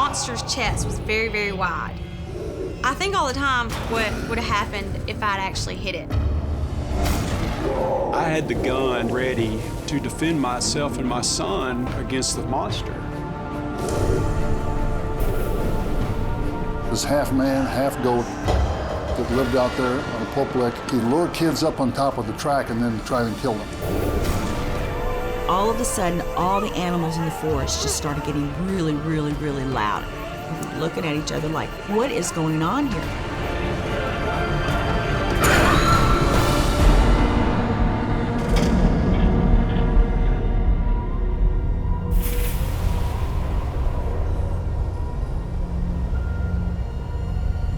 monster's chest was very, very wide. I think all the time what would have happened if I'd actually hit it. I had the gun ready to defend myself and my son against the monster. This half man, half goat that lived out there on the Pope Lick. He'd lure kids up on top of the track and then try and kill them. All of a sudden, all the animals in the forest just started getting really, really, really loud. We were looking at each other like, what is going on here?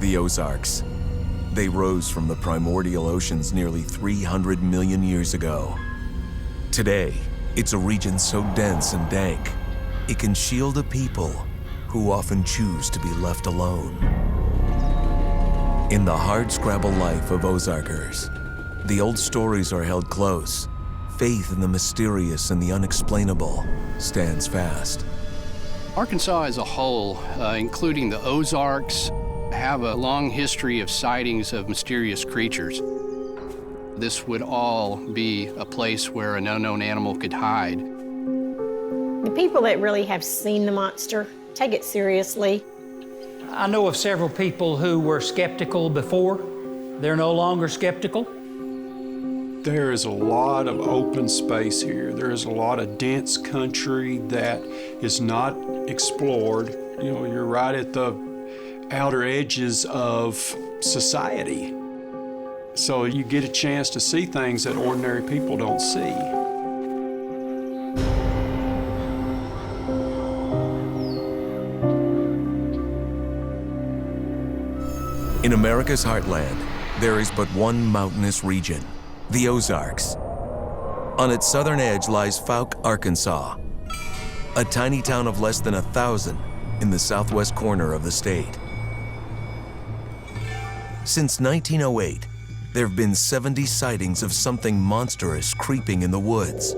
The Ozarks. They rose from the primordial oceans nearly 300 million years ago. Today, it's a region so dense and dank, it can shield a people who often choose to be left alone. In the hardscrabble life of Ozarkers, the old stories are held close. Faith in the mysterious and the unexplainable stands fast. Arkansas as a whole, including the Ozarks, have a long history of sightings of mysterious creatures. This would all be a place where an unknown animal could hide. The people that really have seen the monster take it seriously. I know of several people who were skeptical before. They're no longer skeptical. There is a lot of open space here. There is a lot of dense country that is not explored. You know, you're right at the outer edges of society. So you get a chance to see things that ordinary people don't see. In America's heartland, there is but one mountainous region, the Ozarks. On its southern edge lies Fouke, Arkansas, a tiny town of less than 1,000 in the southwest corner of the state. Since 1908, there have been 70 sightings of something monstrous creeping in the woods.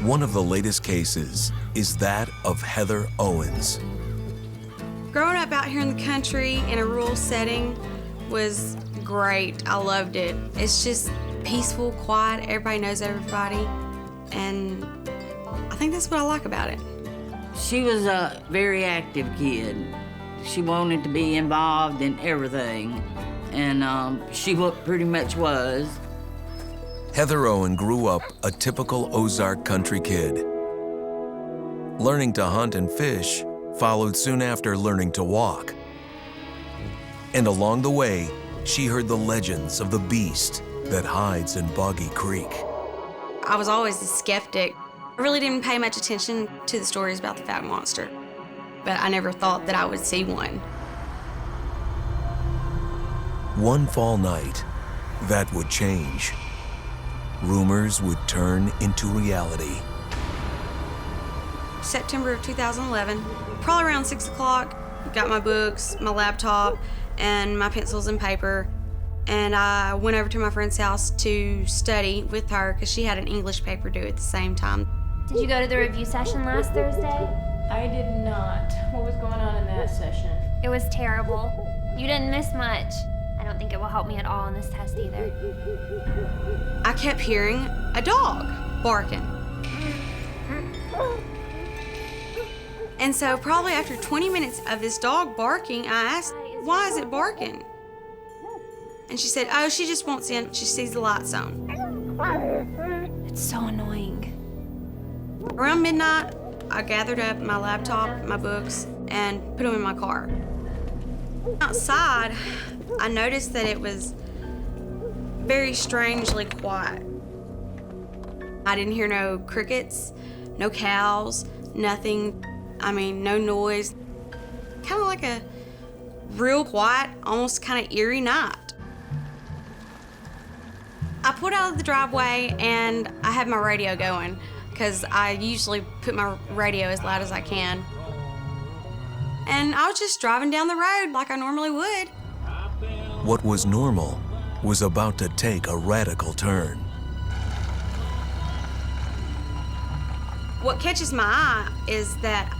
One of the latest cases is that of Heather Owens. Growing up out here in the country in a rural setting was great. I loved it. It's just peaceful, quiet, everybody knows everybody, and I think that's what I like about it. She was a very active kid. She wanted to be involved in everything, and she pretty much was. Heather Owen grew up a typical Ozark country kid. Learning to hunt and fish followed soon after learning to walk. And along the way, she heard the legends of the beast that hides in Boggy Creek. I was always a skeptic. I really didn't pay much attention to the stories about the Fouke Monster, but I never thought that I would see one. One fall night, that would change. Rumors would turn into reality. September of 2011, probably around 6 o'clock, got my books, my laptop, and my pencils and paper, and I went over to my friend's house to study with her because she had an English paper due at the same time. Did you go to the review session last Thursday? I did not. What was going on in that session? It was terrible. You didn't miss much. I don't think it will help me at all in this test either. I kept hearing a dog barking. And so probably after 20 minutes of this dog barking, I asked, why is it barking? And she said, oh, she just wants in. She sees the lights on. It's so annoying. Around midnight, I gathered up my laptop, my books, and put them in my car. Outside, I noticed that it was very strangely quiet. I didn't hear no crickets, no cows, nothing. I mean, no noise. Kind of like a real quiet, almost kind of eerie night. I pulled out of the driveway and I had my radio going because I usually put my radio as loud as I can. And I was just driving down the road like I normally would. What was normal was about to take a radical turn. What catches my eye is that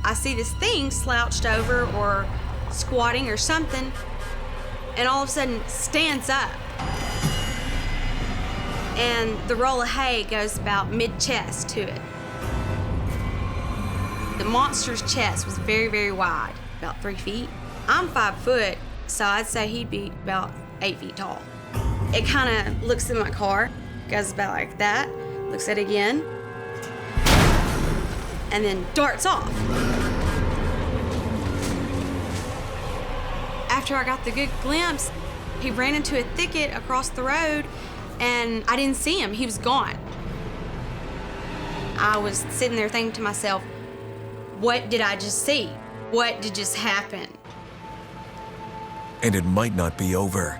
I see this thing slouched over or squatting or something, and all of a sudden stands up. And the roll of hay goes about mid-chest to it. The monster's chest was very, very wide, about 3 feet. I'm 5 foot, so I'd say he'd be about 8 feet tall. It kind of looks in my car, goes about like that, looks at it again, and then darts off. After I got the good glimpse, he ran into a thicket across the road, and I didn't see him. He was gone. I was sitting there thinking to myself, what did I just see? What did just happen? And it might not be over.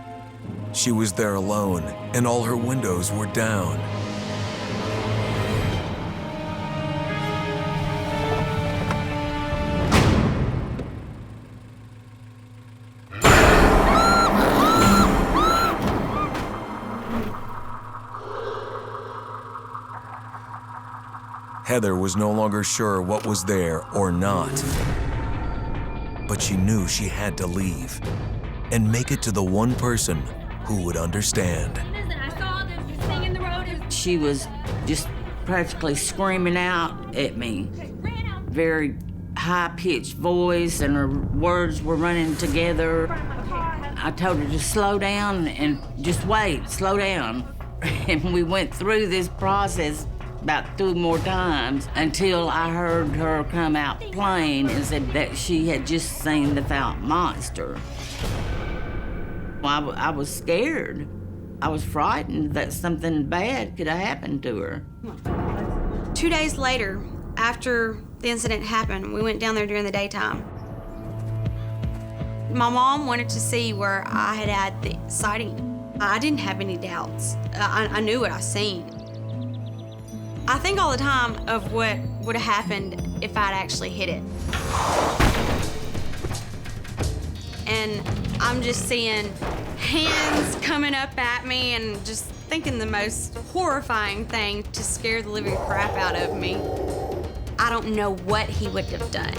She was there alone, and all her windows were down. Heather was no longer sure what was there or not. But she knew she had to leave and make it to the one person who would understand. Listen, I saw this thing in the road. She was just practically screaming out at me. Very high-pitched voice, and her words were running together. I told her to slow down and just wait, slow down. And we went through this process about 2 more times until I heard her come out plain and said that she had just seen the Fouke Monster. I was scared. I was frightened that something bad could have happened to her. 2 days later, after the incident happened, we went down there during the daytime. My mom wanted to see where I had the sighting. I didn't have any doubts. I knew what I seen. I think all the time of what would have happened if I'd actually hit it. And I'm just seeing hands coming up at me and just thinking the most horrifying thing to scare the living crap out of me. I don't know what he would have done.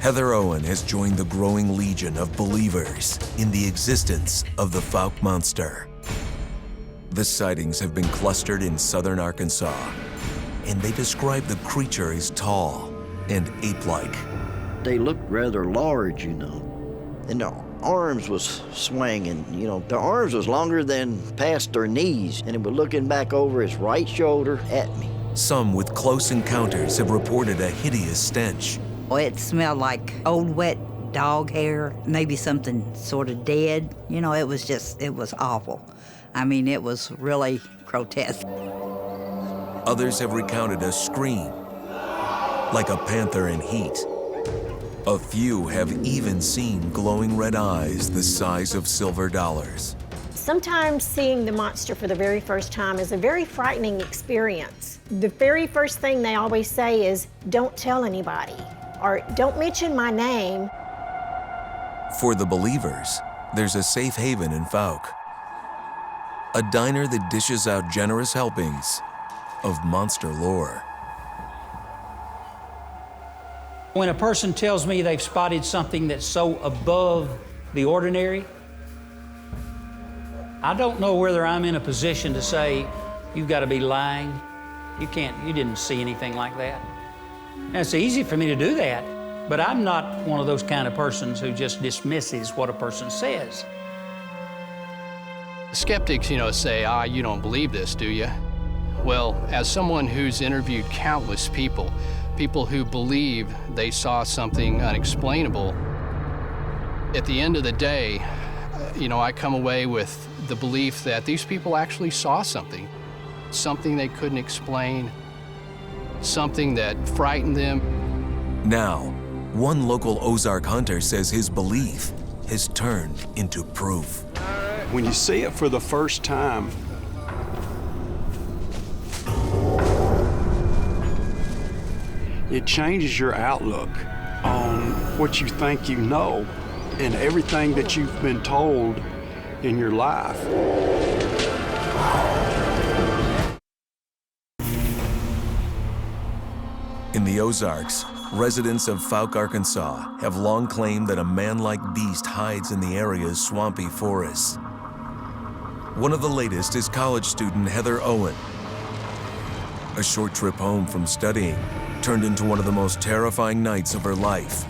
Heather Owen has joined the growing legion of believers in the existence of the Fouke Monster. The sightings have been clustered in southern Arkansas, and they describe the creature as tall and ape-like. They looked rather large, you know, and their arms was swinging, you know. Their arms was longer than past their knees, and it was looking back over his right shoulder at me. Some with close encounters have reported a hideous stench. Well, it smelled like old wet dog hair, maybe something sort of dead. You know, it was awful. I mean, it was really grotesque. Others have recounted a scream, like a panther in heat. A few have even seen glowing red eyes the size of silver dollars. Sometimes seeing the monster for the very first time is a very frightening experience. The very first thing they always say is, don't tell anybody, or don't mention my name. For the believers, there's a safe haven in Fouke. A diner that dishes out generous helpings of monster lore. When a person tells me they've spotted something that's so above the ordinary, I don't know whether I'm in a position to say, you've got to be lying. You didn't see anything like that. Now, it's easy for me to do that, but I'm not one of those kind of persons who just dismisses what a person says. Skeptics, say, you don't believe this, do you? Well, as someone who's interviewed countless people who believe they saw something unexplainable, at the end of the day, I come away with the belief that these people actually saw something they couldn't explain, something that frightened them. Now, one local Ozark hunter says his belief has turned into proof. When you see it for the first time, it changes your outlook on what you think you know and everything that you've been told in your life. In the Ozarks, residents of Fouke, Arkansas have long claimed that a man-like beast hides in the area's swampy forests. One of the latest is college student Heather Owen. A short trip home from studying turned into one of the most terrifying nights of her life.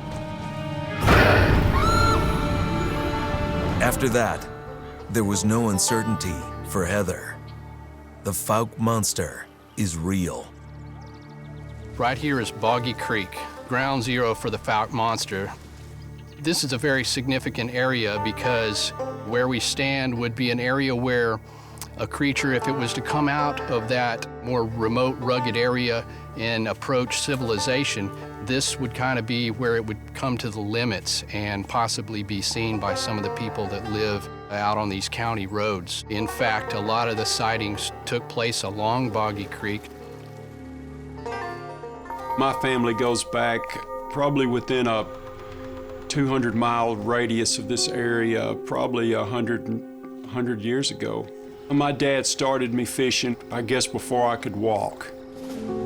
After that, there was no uncertainty for Heather. The Fouke Monster is real. Right here is Boggy Creek, ground zero for the Fouke Monster. This is a very significant area because where we stand would be an area where a creature, if it was to come out of that more remote, rugged area and approach civilization, this would kind of be where it would come to the limits and possibly be seen by some of the people that live out on these county roads. In fact, a lot of the sightings took place along Boggy Creek. My family goes back probably within a 200-mile radius of this area, probably 100 years ago. My dad started me fishing, I guess, before I could walk.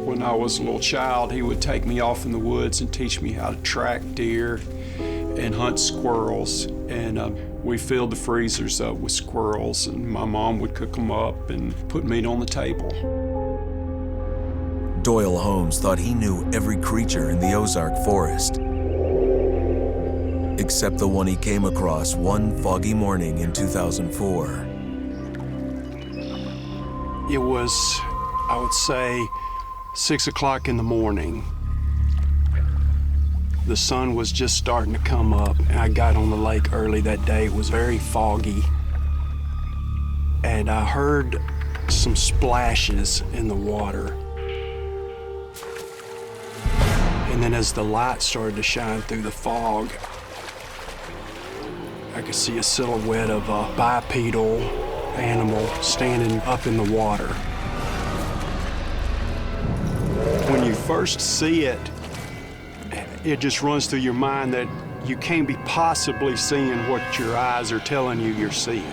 When I was a little child, he would take me off in the woods and teach me how to track deer and hunt squirrels. And we filled the freezers up with squirrels, and my mom would cook them up and put meat on the table. Doyle Holmes thought he knew every creature in the Ozark forest, except the one he came across one foggy morning in 2004. It was, I would say, 6 o'clock in the morning. The sun was just starting to come up, and I got on the lake early that day. It was very foggy, and I heard some splashes in the water. And then as the light started to shine through the fog, I could see a silhouette of a bipedal animal standing up in the water. When you first see it, it just runs through your mind that you can't be possibly seeing what your eyes are telling you you're seeing.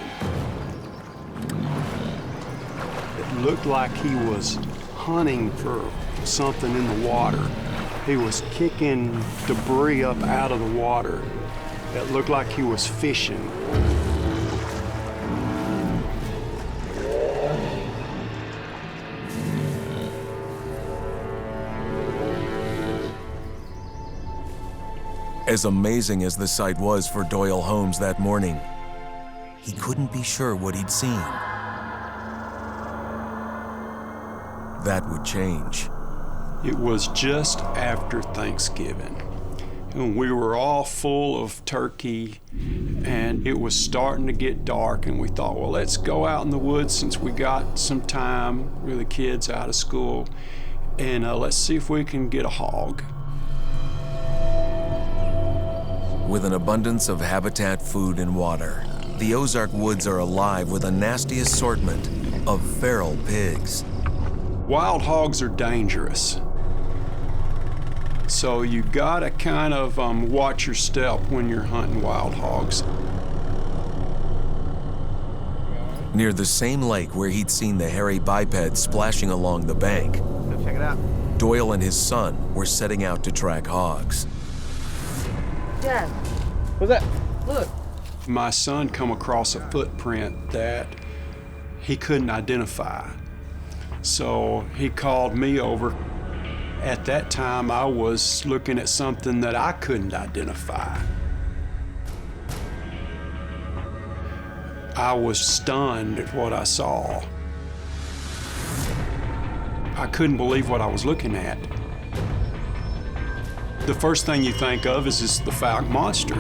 It looked like he was hunting for something in the water. He was kicking debris up out of the water. It looked like he was fishing. As amazing as the sight was for Doyle Holmes that morning, he couldn't be sure what he'd seen. That would change. It was just after Thanksgiving, and we were all full of turkey, and it was starting to get dark, and we thought, well, let's go out in the woods since we got some time with the kids out of school, and let's see if we can get a hog. With an abundance of habitat, food, and water, the Ozark woods are alive with a nasty assortment of feral pigs. Wild hogs are dangerous, so you gotta kind of watch your step when you're hunting wild hogs. Near the same lake where he'd seen the hairy biped splashing along the bank, Check it out. Doyle and his son were setting out to track hogs. Dad, what's that? Look. My son come across a footprint that he couldn't identify. So he called me over. At that time, I was looking at something that I couldn't identify. I was stunned at what I saw. I couldn't believe what I was looking at. The first thing you think of is the Fouke Monster.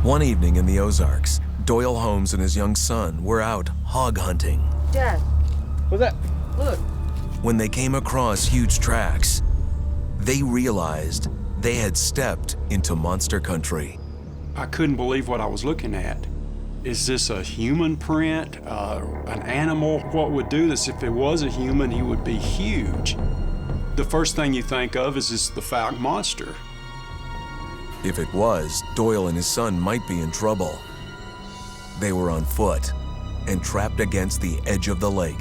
One evening in the Ozarks, Doyle Holmes and his young son were out hog hunting. Dad, what's that? Look. When they came across huge tracks, they realized they had stepped into monster country. I couldn't believe what I was looking at. Is this a human print, an animal? What would do this? If it was a human, he would be huge. The first thing you think of is the Fouke Monster. If it was, Doyle and his son might be in trouble. They were on foot, and trapped against the edge of the lake.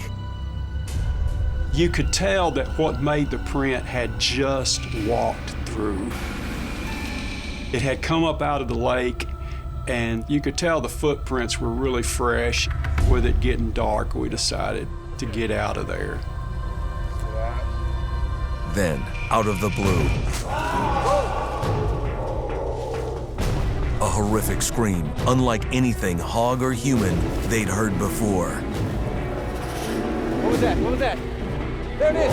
You could tell that what made the print had just walked through. It had come up out of the lake, and you could tell the footprints were really fresh. With it getting dark, we decided to get out of there. Then, out of the blue, a horrific scream, unlike anything hog or human they'd heard before. What was that? What was that? There it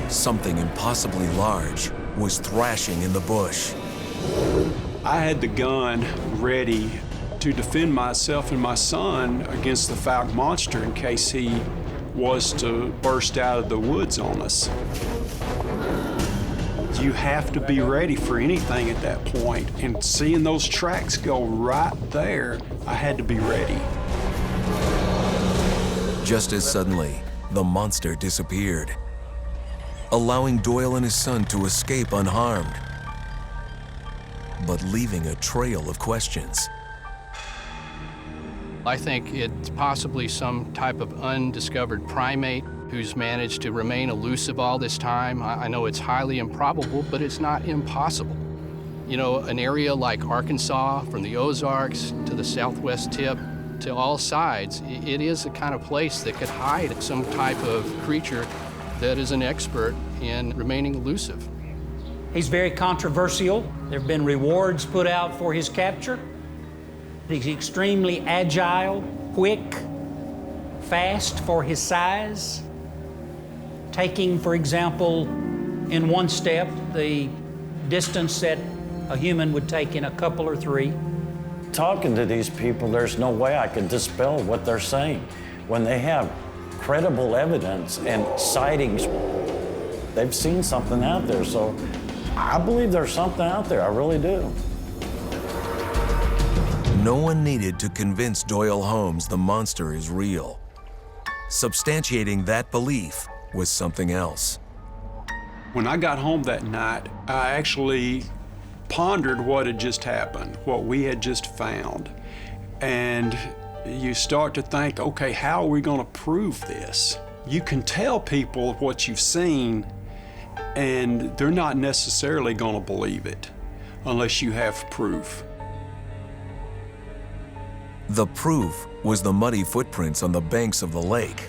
is! Something impossibly large was thrashing in the bush. I had the gun ready to defend myself and my son against the Fouke Monster in case he was to burst out of the woods on us. You have to be ready for anything at that point, and seeing those tracks go right there, I had to be ready. Just as suddenly, the monster disappeared, allowing Doyle and his son to escape unharmed, but leaving a trail of questions. I think it's possibly some type of undiscovered primate who's managed to remain elusive all this time. I know it's highly improbable, but it's not impossible. You know, an area like Arkansas, from the Ozarks to the southwest tip, to all sides, it is a kind of place that could hide some type of creature that is an expert in remaining elusive. He's very controversial. There have been rewards put out for his capture. He's extremely agile, quick, fast for his size. Taking, for example, in one step, the distance that a human would take in a couple or three. Talking to these people, there's no way I could dispel what they're saying. When they have credible evidence and sightings, they've seen something out there. So I believe there's something out there, I really do. No one needed to convince Doyle Holmes the monster is real. Substantiating that belief was something else. When I got home that night, I actually pondered what had just happened, what we had just found. And you start to think, okay, how are we going to prove this? You can tell people what you've seen, and they're not necessarily going to believe it unless you have proof. The proof was the muddy footprints on the banks of the lake.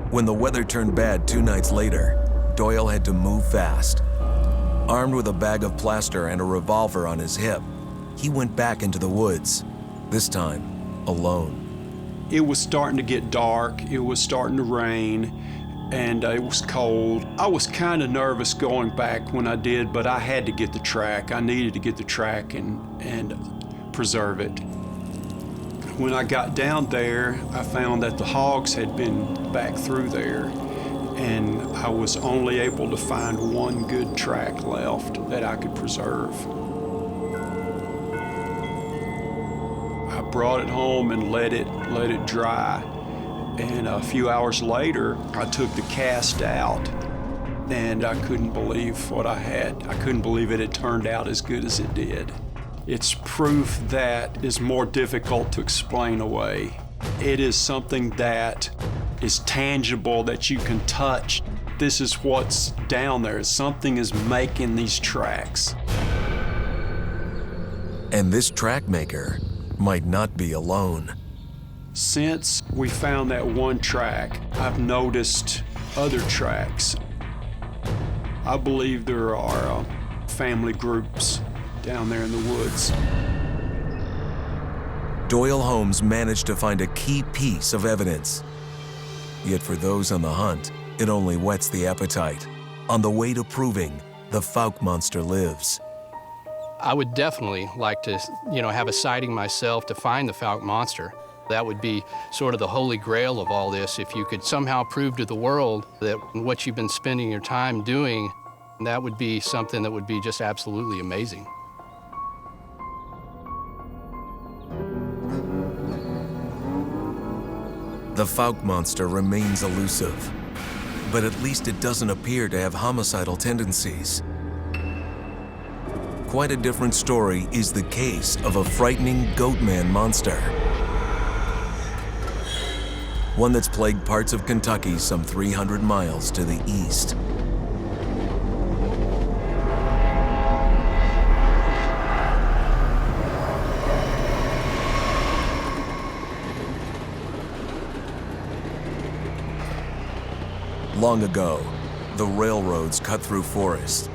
When the weather turned bad 2 nights later, Doyle had to move fast. Armed with a bag of plaster and a revolver on his hip, he went back into the woods, this time alone. It was starting to get dark, it was starting to rain, and it was cold. I was kind of nervous going back when I did, but I had to get the track. I needed to get the track and preserve it. When I got down there, I found that the hogs had been back through there, and I was only able to find one good track left that I could preserve. I brought it home and let it dry, and a few hours later, I took the cast out, and I couldn't believe what I had. I couldn't believe it had turned out as good as it did. It's proof that is more difficult to explain away. It is something that is tangible, that you can touch. This is what's down there. Something is making these tracks. And this track maker might not be alone. Since we found that one track, I've noticed other tracks. I believe there are family groups down there in the woods. Doyle Holmes managed to find a key piece of evidence. Yet for those on the hunt, it only whets the appetite, on the way to proving the Fouke Monster lives. I would definitely like to, have a sighting myself to find the Fouke Monster. That would be sort of the holy grail of all this. If you could somehow prove to the world that what you've been spending your time doing, that would be something that would be just absolutely amazing. The Fouke Monster remains elusive, but at least it doesn't appear to have homicidal tendencies. quite a different story is the case of a frightening Goatman monster. One that's plagued parts of Kentucky some 300 miles to the east. Long ago, the railroads cut through forests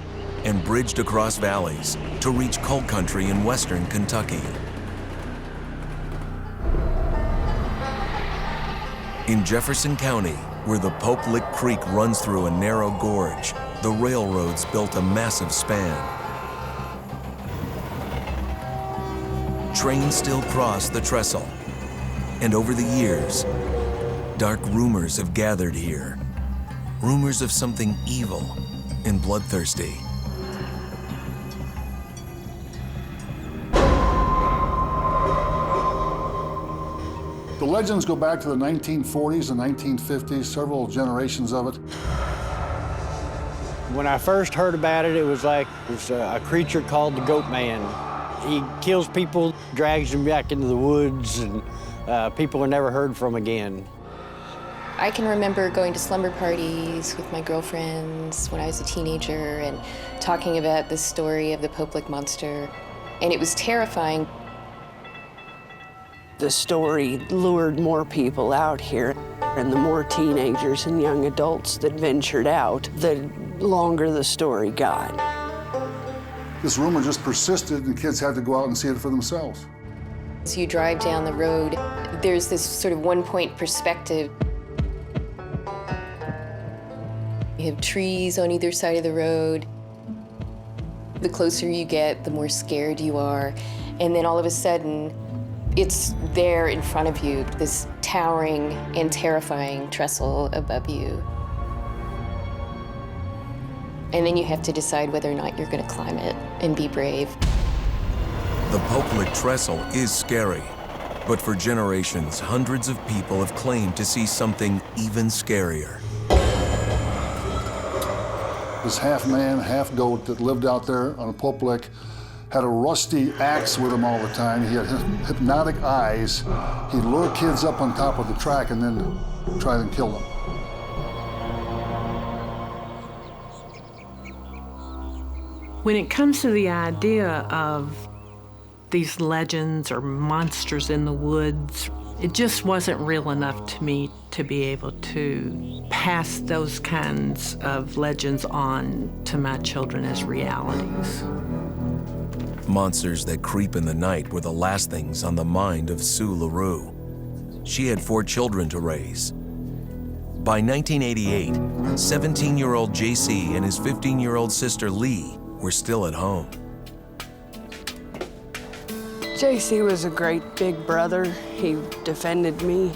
and bridged across valleys to reach coal country in western Kentucky. In Jefferson County, where the Boggy Creek runs through a narrow gorge, the railroads built a massive span. Trains still cross the trestle, and over the years, dark rumors have gathered here. Rumors of something evil and bloodthirsty. The legends go back to the 1940s and 1950s, several generations of it. When I first heard about it, it was like there's a creature called the Goatman. He kills people, drags them back into the woods, and people are never heard from again. I can remember going to slumber parties with my girlfriends when I was a teenager and talking about the story of the Fouke Monster, and it was terrifying. The story lured more people out here, and the more teenagers and young adults that ventured out, the longer the story got. This rumor just persisted, and kids had to go out and see it for themselves. As you drive down the road, there's this sort of one-point perspective. You have trees on either side of the road. The closer you get, the more scared you are. And then all of a sudden, it's there in front of you, this towering and terrifying trestle above you. And then you have to decide whether or not you're gonna climb it and be brave. The Boggy trestle is scary, but for generations, hundreds of people have claimed to see something even scarier. This half man, half goat that lived out there on a Boggy had a rusty axe with him all the time. He had hypnotic eyes. He'd lure kids up on top of the track and then try and kill them. When it comes to the idea of these legends or monsters in the woods, it just wasn't real enough to me to be able to pass those kinds of legends on to my children as realities. Monsters that creep in the night were the last things on the mind of Sue LaRue. She had 4 children to raise. By 1988, 17-year-old JC and his 15-year-old sister Lee were still at home. JC was a great big brother. He defended me.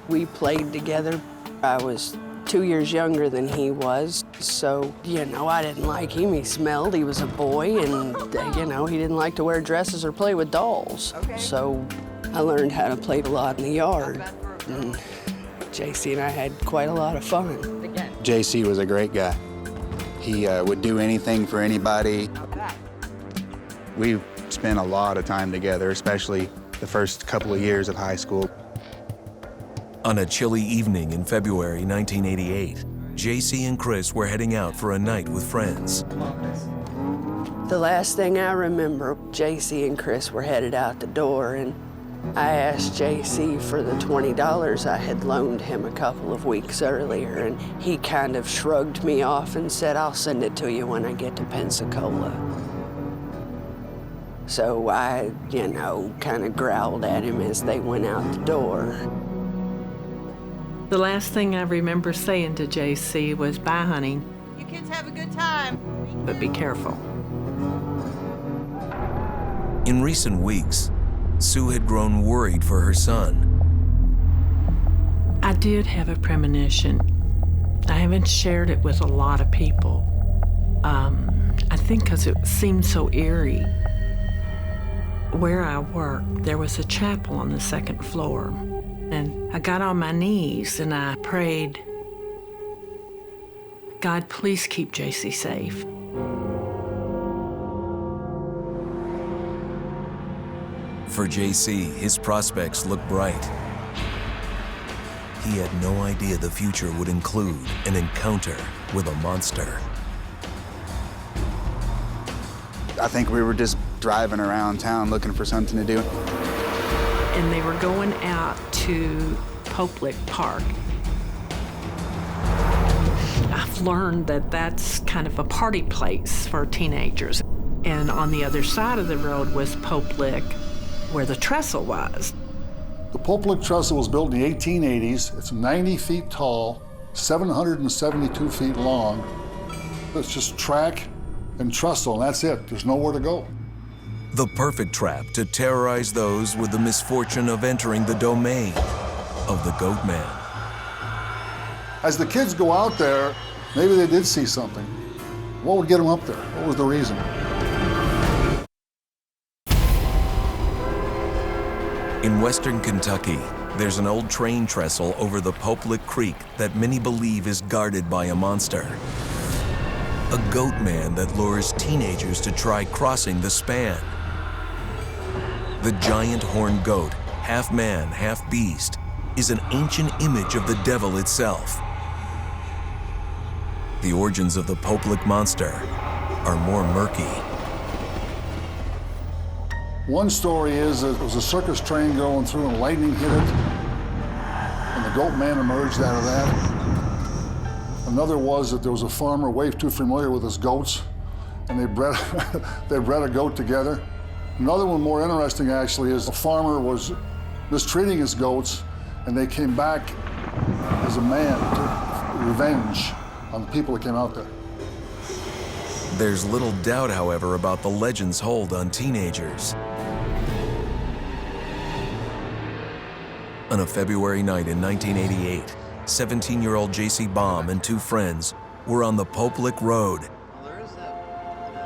We played together. I was 2 years younger than he was, so, you know, I didn't like him. He smelled, he was a boy, and, you know, he didn't like to wear dresses or play with dolls. So I learned how to play a lot in the yard. And JC and I had quite a lot of fun. JC was a great guy. He would do anything for anybody. We spent a lot of time together, especially the first couple of years of high school. On a chilly evening in February 1988, JC and Chris were heading out for a night with friends. The last thing I remember, JC and Chris were headed out the door, and I asked JC for the $20 I had loaned him a couple of weeks earlier, and he kind of shrugged me off and said, "I'll send it to you when I get to Pensacola." So I, you know, kind of growled at him as they went out the door. The last thing I remember saying to JC was, "Bye, honey. You kids have a good time. But be careful." In recent weeks, Sue had grown worried for her son. I did have a premonition. I haven't shared it with a lot of people. I think because it seemed so eerie. Where I worked, there was a chapel on the second floor. And I got on my knees and I prayed, "God, please keep JC safe." For JC, his prospects looked bright. He had no idea the future would include an encounter with a monster. I think we were just driving around town looking for something to do. And they were going out to Pope Park. I've learned that that's kind of a party place for teenagers. And on the other side of the road was Pope where the trestle was. The Pope trestle was built in the 1880s. It's 90 feet tall, 772 feet long. It's just track and trestle, and that's it. There's nowhere to go. The perfect trap to terrorize those with the misfortune of entering the domain of the Goatman. As the kids go out there, maybe they did see something. What would get them up there? What was the reason? In western Kentucky, there's an old train trestle over the Creek that many believe is guarded by a monster. A Goatman that lures teenagers to try crossing the span. The giant horned goat, half man, half beast, is an ancient image of the devil itself. The origins of the Pope Monster are more murky. One story is that it was a circus train going through and lightning hit it, and the Goatman emerged out of that. Another was that there was a farmer way too familiar with his goats, and they bred a goat together. Another one more interesting actually is the farmer was mistreating his goats, and they came back as a man to revenge on the people that came out there. There's little doubt, however, about the legend's hold on teenagers. On a February night in 1988, 17-year-old J.C. Baum and two friends were on the Pope Road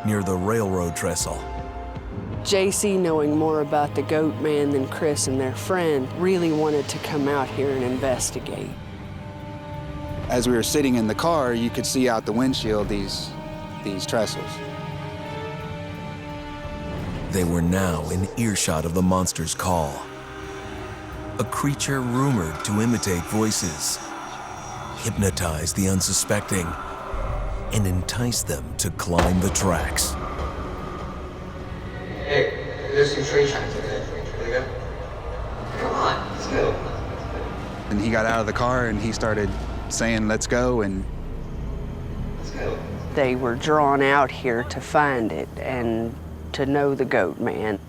near the railroad trestle. JC, knowing more about the Goatman than Chris and their friend, really wanted to come out here and investigate. As we were sitting in the car, you could see out the windshield these trestles. They were now in earshot of the monster's call. A creature rumored to imitate voices, hypnotize the unsuspecting, and entice them to climb the tracks. Hey, there's some tree tracks there. Ready to go? Come on, let's go. And he got out of the car and he started saying, "Let's go," and let's go. They were drawn out here to find it and to know the Goatman,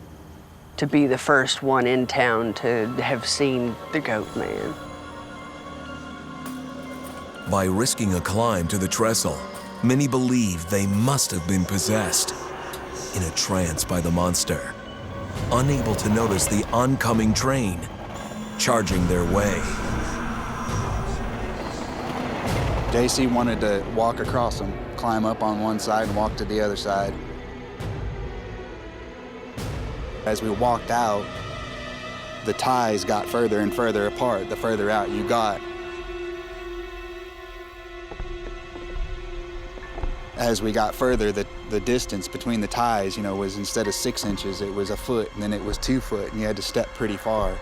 to be the first one in town to have seen the Goatman. By risking a climb to the trestle, many believe they must have been possessed, in a trance by the monster, unable to notice the oncoming train, charging their way. JC wanted to walk across them, climb up on one side and walk to the other side. As we walked out, the ties got further and further apart the further out you got. As we got further, the distance between the ties, was instead of 6 inches, it was a foot, and then it was 2 foot, and you had to step pretty far.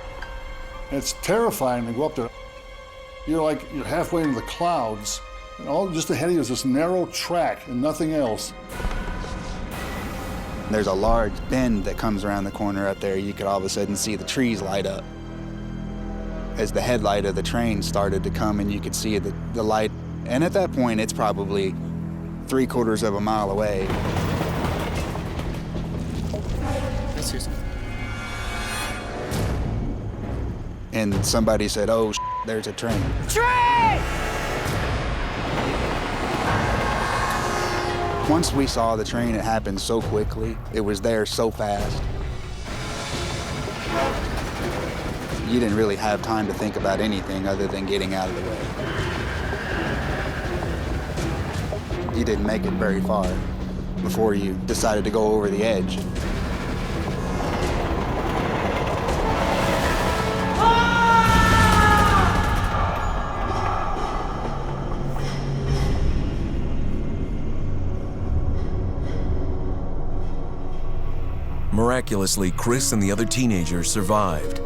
It's terrifying to go up there. You're halfway into the clouds, and all just ahead of you is this narrow track and nothing else. There's a large bend that comes around the corner up there. You could all of a sudden see the trees light up. As the headlight of the train started to come, and you could see the light. And at that point, it's probably 3/4 of a mile away. And somebody said, "Oh, there's a train." Train! Once we saw the train, it happened so quickly. It was there so fast. You didn't really have time to think about anything other than getting out of the way. You didn't make it very far before you decided to go over the edge. Miraculously, Chris and the other teenagers survived.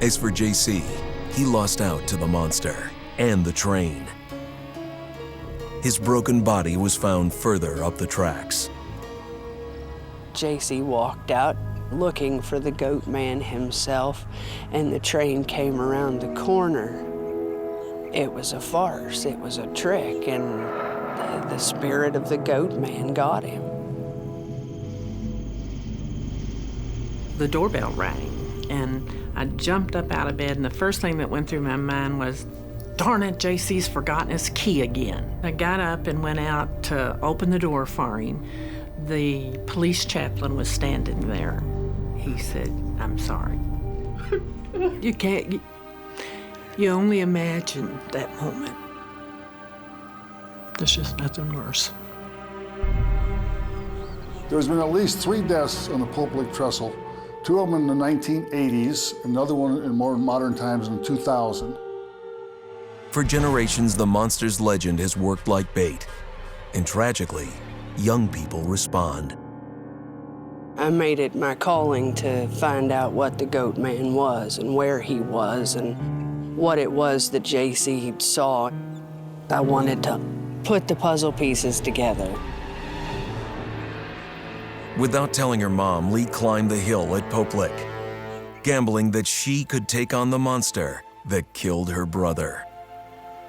As for JC, he lost out to the monster and the train. His broken body was found further up the tracks. JC walked out looking for the Goatman himself, and the train came around the corner. It was a farce, it was a trick, and the spirit of the Goatman got him. The doorbell rang, and I jumped up out of bed, and the first thing that went through my mind was, darn it, JC's forgotten his key again. I got up and went out to open the door for him. The police chaplain was standing there. He said, I'm sorry. You only imagine that moment. There's just nothing worse. There's been at least 3 deaths on the Pope Lake Trestle, 2 of them in the 1980s, another one in more modern times in 2000. For generations, the monster's legend has worked like bait, and tragically, young people respond. I made it my calling to find out what the Goatman was and where he was and what it was that JC saw. I wanted to put the puzzle pieces together. Without telling her mom, Lee climbed the hill at Pope Lake, gambling that she could take on the monster that killed her brother.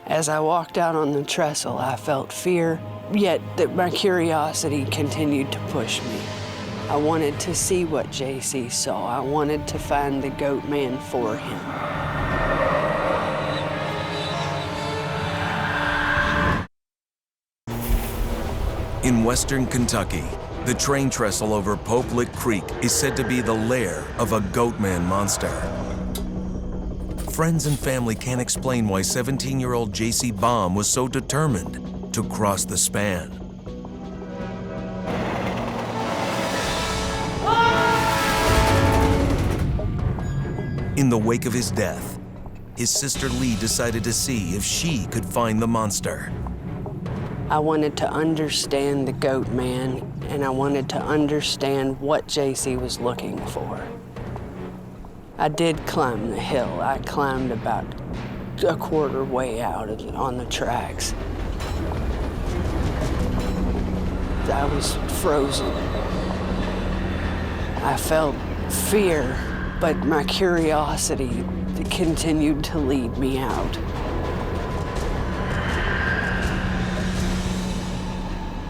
As I walked out on the trestle, I felt fear, yet that my curiosity continued to push me. I wanted to see what JC saw. I wanted to find the Goatman for him. In western Kentucky, the train trestle over Pope Lick Creek is said to be the lair of a Goatman monster. Friends and family can't explain why 17-year-old JC Baum was so determined to cross the span. In the wake of his death, his sister Lee decided to see if she could find the monster. I wanted to understand the Goatman, and I wanted to understand what JC was looking for. I did climb the hill. I climbed about a quarter way out on the tracks. I was frozen. I felt fear, but my curiosity continued to lead me out.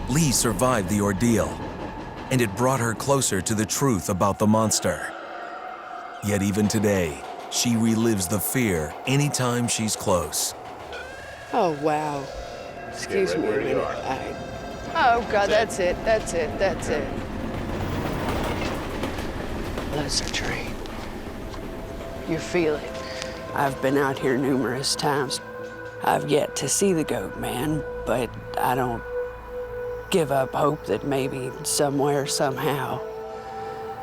Lee survived the ordeal, and it brought her closer to the truth about the monster. Yet even today, she relives the fear anytime she's close. Oh, wow. Excuse me a minute. Oh, God, that's it. That's it. That's the train. You feel it. I've been out here numerous times. I've yet to see the Goatman, but I don't give up hope that maybe somewhere, somehow,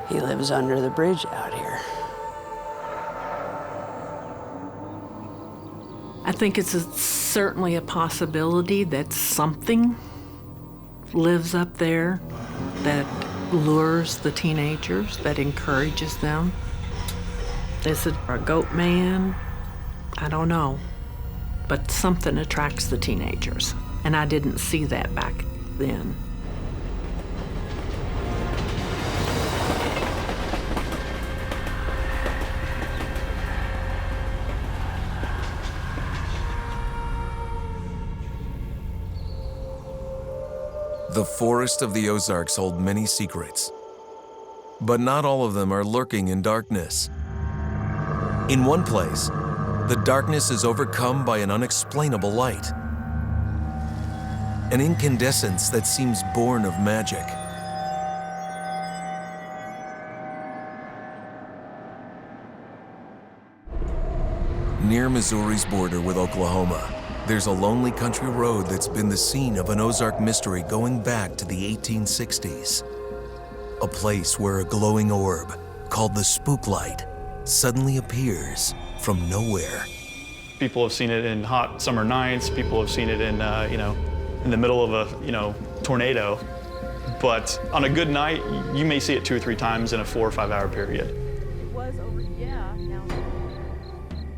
he lives under the bridge out here. I think it's certainly a possibility that something lives up there that lures the teenagers, that encourages them. Is it a Goatman? I don't know. But something attracts the teenagers, and I didn't see that back then. The forests of the Ozarks hold many secrets, but not all of them are lurking in darkness. In one place, the darkness is overcome by an unexplainable light, an incandescence that seems born of magic. Near Missouri's border with Oklahoma, there's a lonely country road that's been the scene of an Ozark mystery going back to the 1860s. A place where a glowing orb, called the Spook Light, suddenly appears from nowhere. People have seen it in hot summer nights. People have seen it in, in the middle of a, tornado. but on a good night, you may see it 2 or 3 times in a 4 or 5 hour period.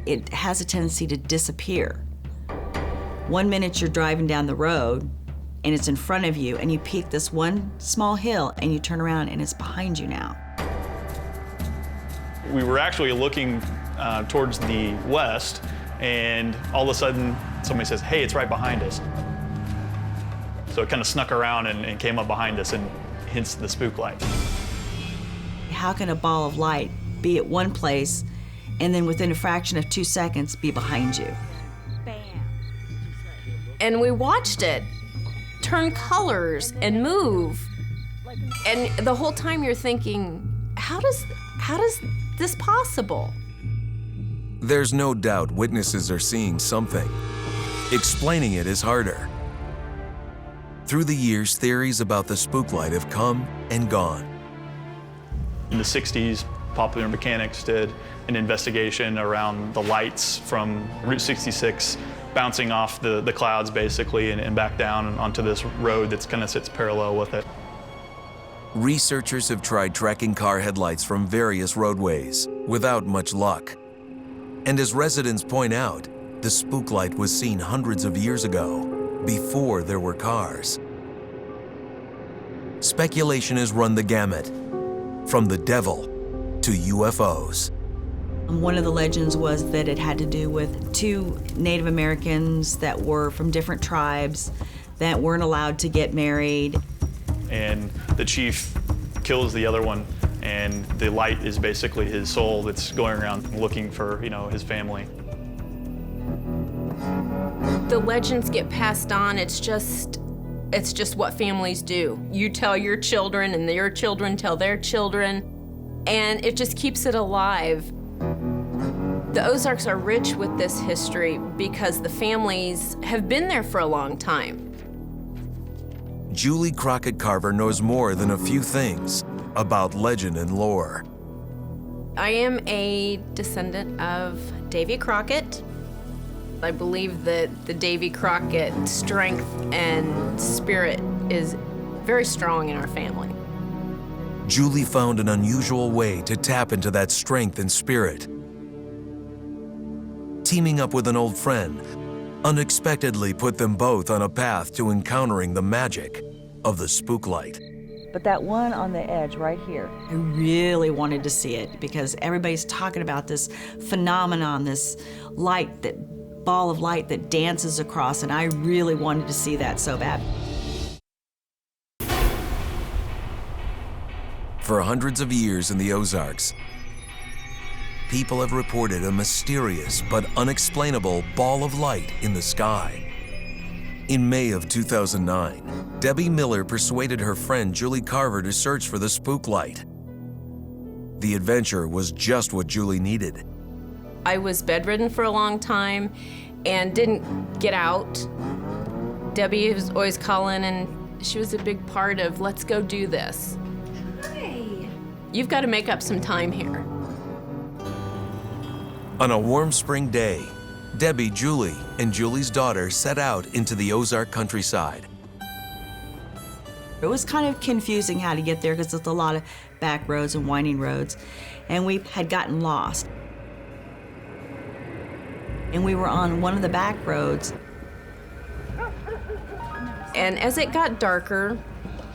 It has a tendency to disappear. One minute you're driving down the road and it's in front of you, and you peek this one small hill and you turn around and it's behind you now. We were actually looking towards the west, and all of a sudden somebody says, "Hey, it's right behind us." So it kind of snuck around and came up behind us, and hence the spook light. How can a ball of light be at one place and then within a fraction of 2 seconds be behind you? And we watched it turn colors and move. And the whole time you're thinking, how does this possible? There's no doubt witnesses are seeing something. Explaining it is harder. Through the years, theories about the spook light have come and gone. In the 60s, Popular Mechanics did an investigation around the lights from Route 66 bouncing off the clouds basically and back down onto this road that's kind of sits parallel with it. Researchers have tried tracking car headlights from various roadways without much luck. And as residents point out, the spook light was seen hundreds of years ago, before there were cars. Speculation has run the gamut, from the devil to UFOs. One of the legends was that it had to do with 2 Native Americans that were from different tribes that weren't allowed to get married. And the chief kills the other one, and the light is basically his soul that's going around looking for, his family. The legends get passed on. It's just what families do. You tell your children, and your children tell their children, and it just keeps it alive. The Ozarks are rich with this history because the families have been there for a long time. Julie Crockett Carver knows more than a few things about legend and lore. I am a descendant of Davy Crockett. I believe that the Davy Crockett strength and spirit is very strong in our family. Julie found an unusual way to tap into that strength and spirit. Teaming up with an old friend unexpectedly put them both on a path to encountering the magic of the spook light. But that one on the edge right here, I really wanted to see it because everybody's talking about this phenomenon, this light, that ball of light that dances across, and I really wanted to see that so bad. For hundreds of years in the Ozarks, people have reported a mysterious but unexplainable ball of light in the sky. In May of 2009, Debbie Miller persuaded her friend Julie Carver to search for the spook light. The adventure was just what Julie needed. I was bedridden for a long time and didn't get out. Debbie was always calling, and she was a big part of, let's go do this. Hi. You've got to make up some time here. On a warm spring day, Debbie, Julie, and Julie's daughter set out into the Ozark countryside. It was kind of confusing how to get there because it's a lot of back roads and winding roads, and we had gotten lost. And we were on one of the back roads. And as it got darker,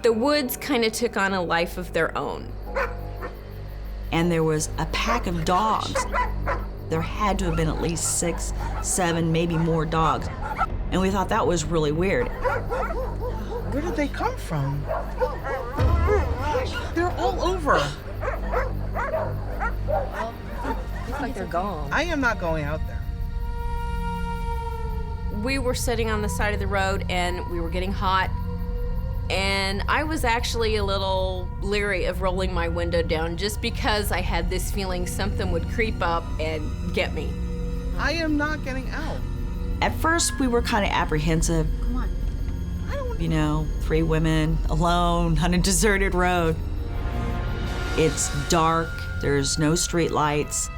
the woods kind of took on a life of their own. And there was a pack of dogs. There had to have been at least 6, 7, maybe more dogs. And we thought that was really weird. Where did they come from? They're all over. Looks like they're gone. I am not going out there. We were sitting on the side of the road and we were getting hot. And I was actually a little leery of rolling my window down just because I had this feeling something would creep up and get me. I am not getting out. At first, we were kind of apprehensive. Come on. 3 women alone on a deserted road. It's dark, there's no street lights.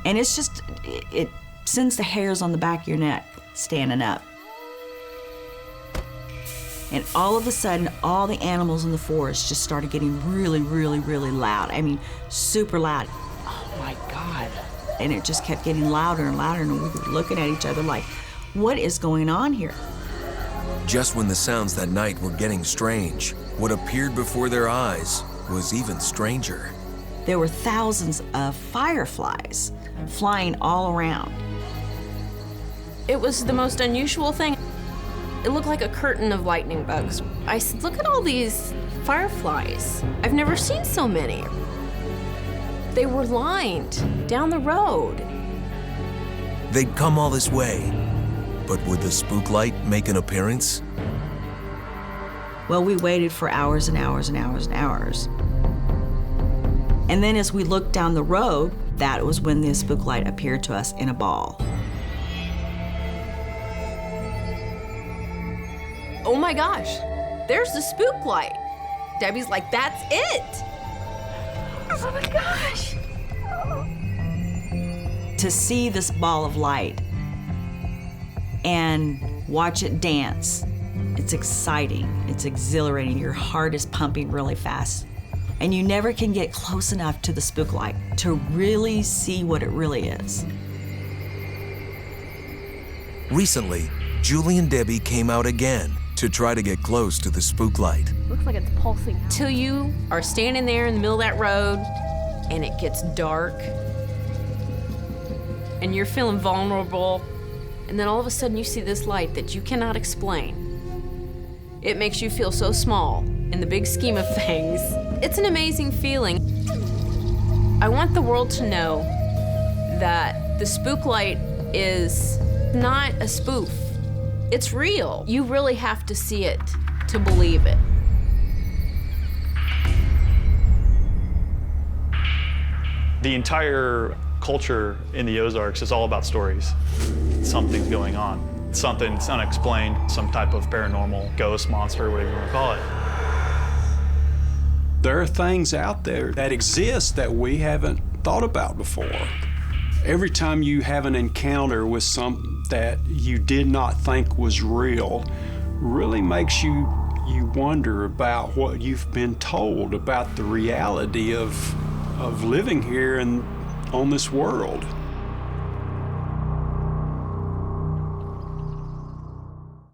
And it's just, it sends the hairs on the back of your neck standing up. And all of a sudden, all the animals in the forest just started getting really, really, really loud. I mean, super loud. Oh my God. And it just kept getting louder and louder, and we were looking at each other like, what is going on here? Just when the sounds that night were getting strange, what appeared before their eyes was even stranger. There were thousands of fireflies flying all around. It was the most unusual thing. It looked like a curtain of lightning bugs. I said, look at all these fireflies. I've never seen so many. They were lined down the road. They'd come all this way, but would the spook light make an appearance? Well, we waited for hours and hours and hours and hours. And then as we looked down the road, that was when the spook light appeared to us in a ball. Oh my gosh, there's the spook light. Debbie's like, that's it. Oh my gosh. To see this ball of light and watch it dance, it's exciting, it's exhilarating, your heart is pumping really fast. And you never can get close enough to the spook light to really see what it really is. Recently, Julie and Debbie came out again to try to get close to the spook light. Looks like it's pulsing. Till you are standing there in the middle of that road and it gets dark and you're feeling vulnerable, and then all of a sudden you see this light that you cannot explain. It makes you feel so small in the big scheme of things. It's an amazing feeling. I want the world to know that the spook light is not a spoof. It's real. You really have to see it to believe it. The entire culture in the Ozarks is all about stories. Something's going on. Something's unexplained, some type of paranormal ghost, monster, whatever you want to call it. There are things out there that exist that we haven't thought about before. Every time you have an encounter with something that you did not think was real, really makes you wonder about what you've been told about the reality of living here and on this world.